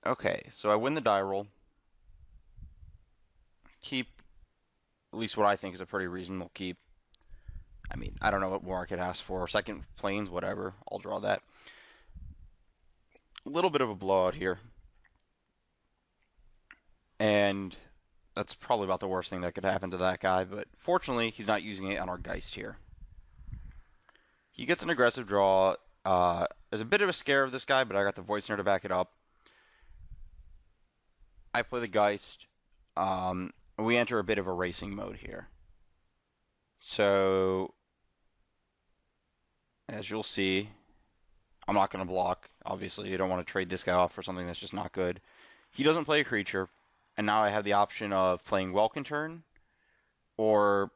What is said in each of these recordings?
Okay, so I win the die roll. Keep at least what I think is a pretty reasonable keep. I mean, I don't know what more I could ask for. Second planes, whatever. I'll draw that. A little bit of a blowout here. And that's probably about the worst thing that could happen to that guy, but fortunately, he's not using it on our Geist here. He gets an aggressive draw. There's a bit of a scare of this guy, but I got the Void Snare to back it up. I play the Geist. We enter a bit of a racing mode here. So, as you'll see, I'm not going to block. Obviously, you don't want to trade this guy off for something that's just not good. He doesn't play a creature, and now I have the option of playing Welkin Turn or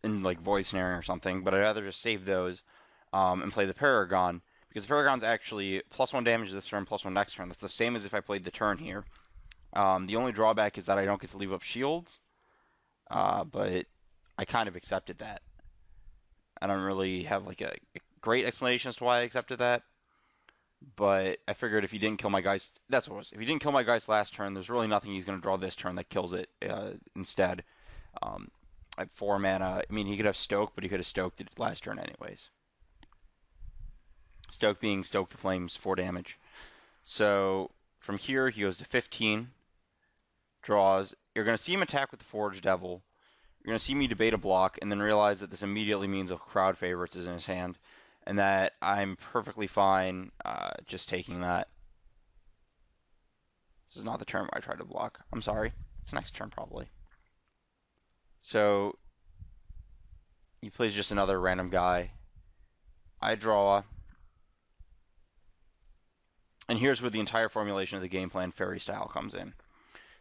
in like Void Snaring or something, but I'd rather just save those and play the Paragon, because the Paragon's actually +1 damage this turn, +1 next turn. That's the same as if I played the turn here. The only drawback is that I don't get to leave up shields, but I kind of accepted that. I don't really have like a great explanation as to why I accepted that, but I figured if he didn't kill my Geist, that's what it was. If he didn't kill my Geist last turn, there's really nothing he's going to draw this turn that kills it instead. I have 4 mana. I mean, he could have Stoke, but he could have stoked it last turn anyways. Stoke being Stoke the Flames, 4 damage. So from here, he goes to 15, draws. You're going to see him attack with the Forge Devil. You're going to see me debate a block, and then realize that this immediately means a Crowd Favorites is in his hand, and that I'm perfectly fine just taking that. This is not the turn where I tried to block. I'm sorry. It's next turn, probably. So he plays just another random guy. I draw. And here's where the entire formulation of the game plan fairy style comes in.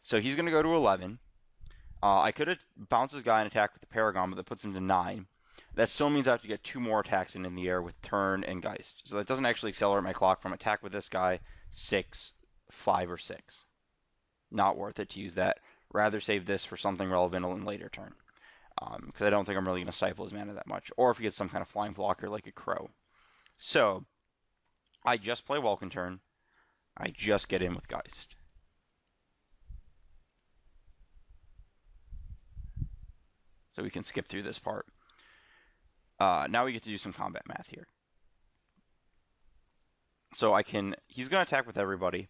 So he's going to go to 11. I could have bounced this guy and attack with the Paragon, but that puts him to 9. That still means I have to get 2 more attacks in the air with Turn and Geist. So that doesn't actually accelerate my clock from attack with this guy, 6, 5, or 6. Not worth it to use that. Rather save this for something relevant in later turn. Because I don't think I'm really going to stifle his mana that much. Or if he gets some kind of flying blocker like a Crow. So, I just play Welkin Turn. I just get in with Geist. So we can skip through this part. Now we get to do some combat math here. So he's going to attack with everybody.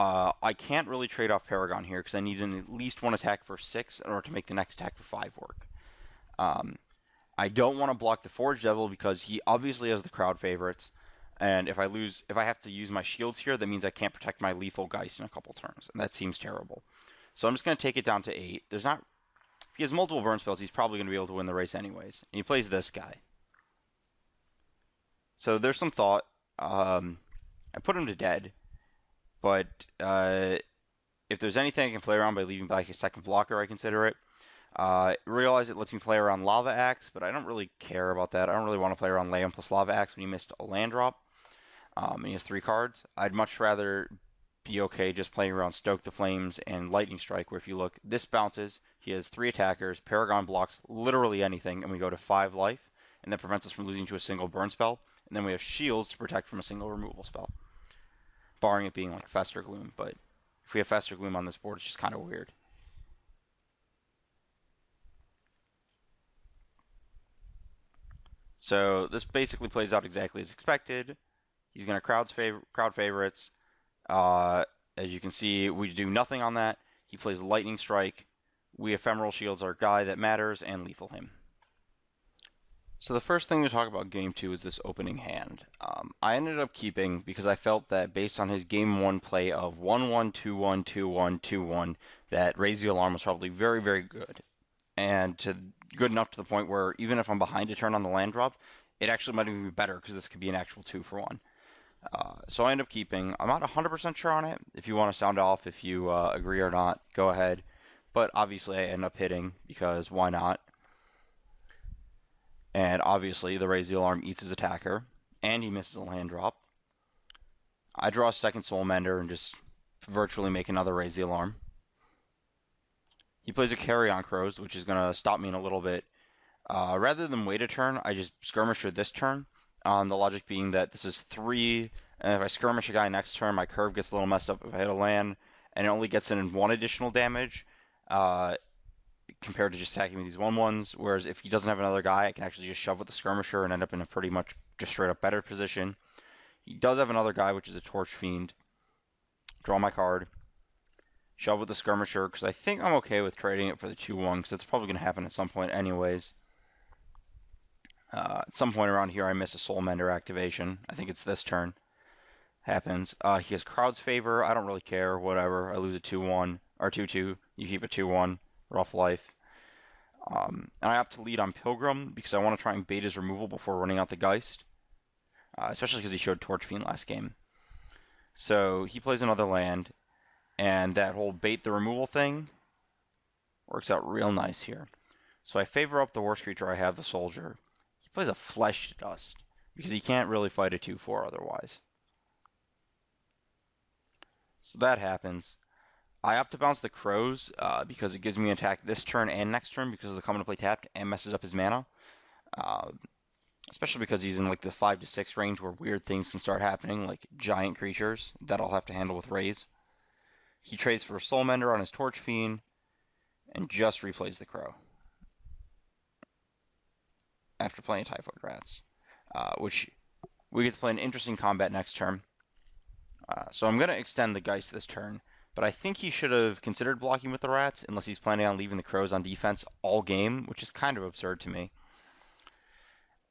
I can't really trade off Paragon here because I need at least 1 attack for 6 in order to make the next attack for 5 work. I don't want to block the Forge Devil because he obviously has the Crowd Favorites. And if I have to use my shields here, that means I can't protect my lethal Geist in a couple turns. And that seems terrible. So I'm just going to take it down to 8. If he has multiple burn spells, he's probably going to be able to win the race anyways. And he plays this guy. So there's some thought. I put him to dead. But if there's anything I can play around by leaving back a second blocker, I consider it. Realize it lets me play around Lava Axe, but I don't really care about that. I don't really want to play around Land plus Lava Axe when he missed a land drop. And he has 3 cards. I'd much rather be okay just playing around Stoke the Flames and Lightning Strike, where if you look, this bounces, he has 3 attackers, Paragon blocks literally anything, and we go to 5 life, and that prevents us from losing to a single burn spell, and then we have shields to protect from a single removal spell. Barring it being like Fester Gloom, but if we have Fester Gloom on this board, it's just kind of weird. So this basically plays out exactly as expected. He's going to crowd favorites. As you can see, we do nothing on that. He plays Lightning Strike. We Ephemeral Shields our guy that matters and lethal him. So the first thing to talk about Game 2 is this opening hand. I ended up keeping because I felt that based on his Game 1 play of 1-1, 2-1, 2-1, 2-1, that Raise the Alarm was probably very, very good. And good enough to the point where even if I'm behind a turn on the land drop, it actually might even be better because this could be an actual 2-for-1. So I end up keeping. I'm not 100% sure on it. If you want to sound off, if you agree or not, go ahead. But obviously I end up hitting because why not? And obviously the Raise the Alarm eats his attacker, and he misses a land drop. I draw a second Soul Mender and just virtually make another Raise the Alarm. He plays a Carrion Crows, which is going to stop me in a little bit. Rather than wait a turn, I just skirmished her this turn. The logic being that this is 3 And if I skirmish a guy next turn, my curve gets a little messed up if I hit a land, and it only gets in one additional damage uh, compared to just attacking with these 1/1s. Whereas if he doesn't have another guy, I can actually just shove with the skirmisher and end up in a pretty much just straight up better position. He does have another guy, which is a Torch Fiend. Draw my card. Shove with the skirmisher, because I think I'm okay with trading it for the 2/1, because it's probably going to happen at some point anyways. At some point around here, I miss a Soul Mender activation. I think it's this turn. Happens. He has Crowd's Favor. I don't really care. Whatever. I lose a 2/1 or 2/2. You keep a 2/1. Rough life. And I opt to lead on Pilgrim because I want to try and bait his removal before running out the Geist. Especially because he showed Torch Fiend last game. So he plays another land, and that whole bait the removal thing works out real nice here. So I favor up the worst creature I have, the Soldier. He plays a Flesh Dust because he can't really fight a 2/4 otherwise. So that happens. I opt to bounce the Crows because it gives me an attack this turn and next turn because they come into play tapped and messes up his mana. Especially because he's in like the 5 to 6 range where weird things can start happening, like giant creatures that I'll have to handle with Raise. He trades for a Soul Mender on his Torch Fiend and just replays the Crow after playing Typhoid Rats, which we get to play an interesting combat next turn. So I'm going to extend the Geist this turn, but I think he should have considered blocking with the Rats unless he's planning on leaving the Crows on defense all game, which is kind of absurd to me.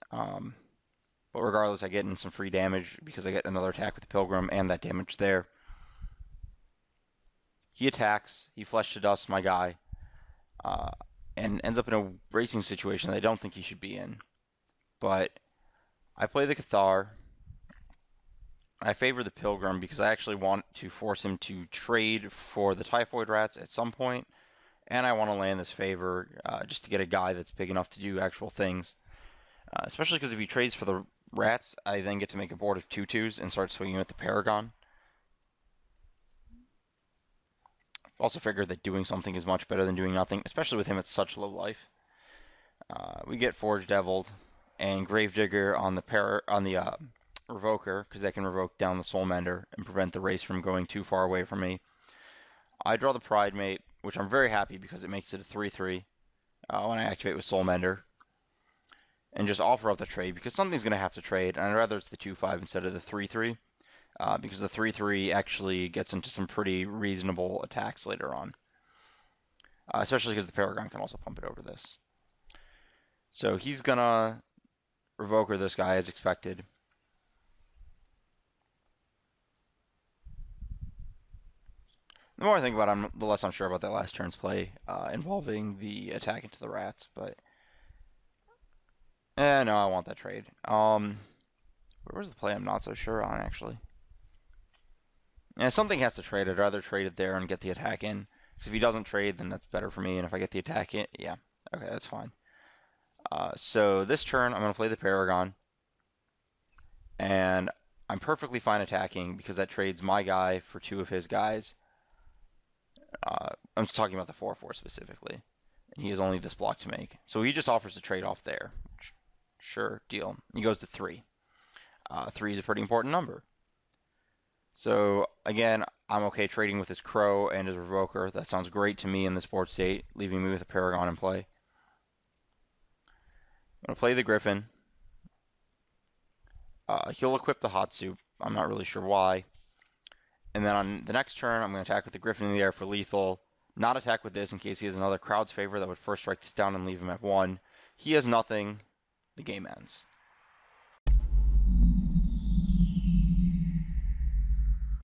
But regardless, I get in some free damage because I get another attack with the Pilgrim and that damage there. He attacks, he Flesh to Dust my guy, and ends up in a racing situation that I don't think he should be in. But I play the Cathar. I favor the Pilgrim because I actually want to force him to trade for the Typhoid Rats at some point, and I want to land this favor just to get a guy that's big enough to do actual things. Especially because if he trades for the Rats, I then get to make a board of 2/2s and start swinging with the Paragon. Also figured that doing something is much better than doing nothing, especially with him at such low life. We get Forge Deviled and Gravedigger on the Revoker, because that can revoke down the Soul Mender and prevent the race from going too far away from me. I draw the Pridemate, which I'm very happy because it makes it a 3/3 when I activate with Soul Mender. And just offer up the trade because something's going to have to trade, and I'd rather it's the 2/5 instead of the 3/3 because the 3/3 actually gets into some pretty reasonable attacks later on. Especially because the Paragon can also pump it over this. So he's going to Revoker this guy as expected. The more I think about it, the less I'm sure about that last turn's play involving the attack into the Rats, but no, I want that trade. Where was the play I'm not so sure on, actually? Yeah, something has to trade. I'd rather trade it there and get the attack in. Because if he doesn't trade, then that's better for me. And if I get the attack in, yeah. Okay, that's fine. So this turn, I'm going to play the Paragon. And I'm perfectly fine attacking because that trades my guy for 2 of his guys. I'm just talking about the 4/4 specifically. And he has only this block to make. So he just offers a trade off there. Sure, deal. He goes to 3. 3 is a pretty important number. So, again, I'm okay trading with his Crow and his Revoker. That sounds great to me in this board state, leaving me with a Paragon in play. I'm going to play the Griffin. He'll equip the Hot Soup. I'm not really sure why. And then on the next turn, I'm going to attack with the Griffin in the air for lethal. Not attack with this in case he has another Crowd's Favor that would first strike this down and leave him at 1. He has nothing. The game ends.